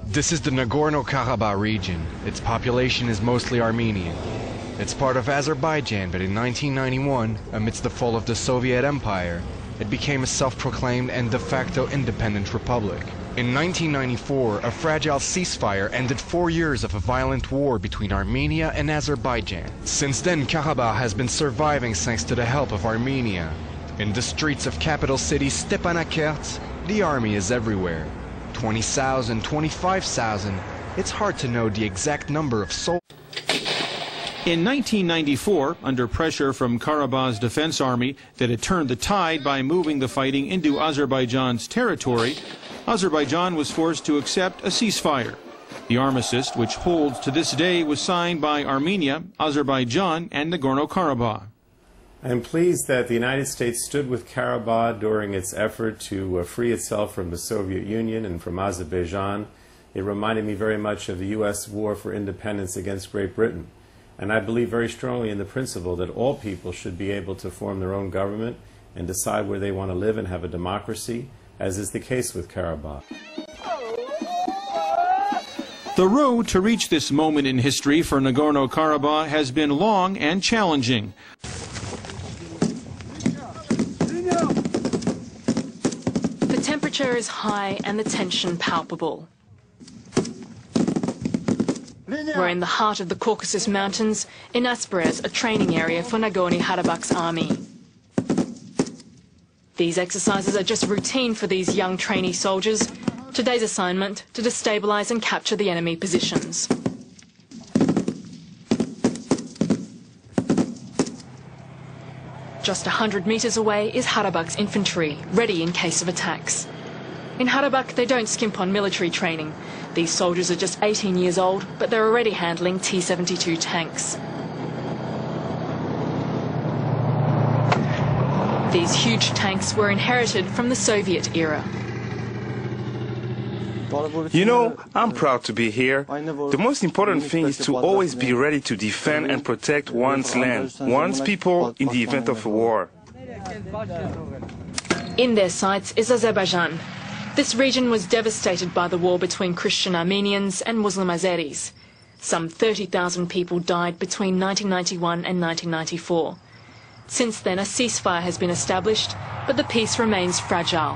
This is the Nagorno-Karabakh region. Its population is mostly Armenian. It's part of Azerbaijan, but in 1991, amidst the fall of the Soviet Empire, it became a self-proclaimed and de facto independent republic. In 1994, a fragile ceasefire ended 4 years of a violent war between Armenia and Azerbaijan. Since then, Karabakh has been surviving thanks to the help of Armenia. In the streets of capital city Stepanakert, the army is everywhere. 20,000, 25,000, it's hard to know the exact number of soldiers. In 1994, under pressure from Karabakh's defense army that had turned the tide by moving the fighting into Azerbaijan's territory, Azerbaijan was forced to accept a ceasefire. The armistice, which holds to this day, was signed by Armenia, Azerbaijan, and Nagorno-Karabakh. I am pleased that the United States stood with Karabakh during its effort to free itself from the Soviet Union and from Azerbaijan. It reminded me very much of the U.S. war for independence against Great Britain. And I believe very strongly in the principle that all people should be able to form their own government and decide where they want to live and have a democracy, as is the case with Karabakh. The road to reach this moment in history for Nagorno-Karabakh has been long and challenging. The temperature is high and the tension palpable. We're in the heart of the Caucasus Mountains, in Asperes, a training area for Nagorno-Karabakh's army. These exercises are just routine for these young trainee soldiers. Today's assignment, to destabilise and capture the enemy positions. Just 100 metres away is Karabakh's infantry, ready in case of attacks. In Karabakh, they don't skimp on military training. These soldiers are just 18 years old, but they're already handling T-72 tanks. These huge tanks were inherited from the Soviet era. You know, I'm proud to be here. The most important thing is to always be ready to defend and protect one's land, one's people in the event of a war. In their sights is Azerbaijan. This region was devastated by the war between Christian Armenians and Muslim Azeris. Some 30,000 people died between 1991 and 1994. Since then, a ceasefire has been established, but the peace remains fragile.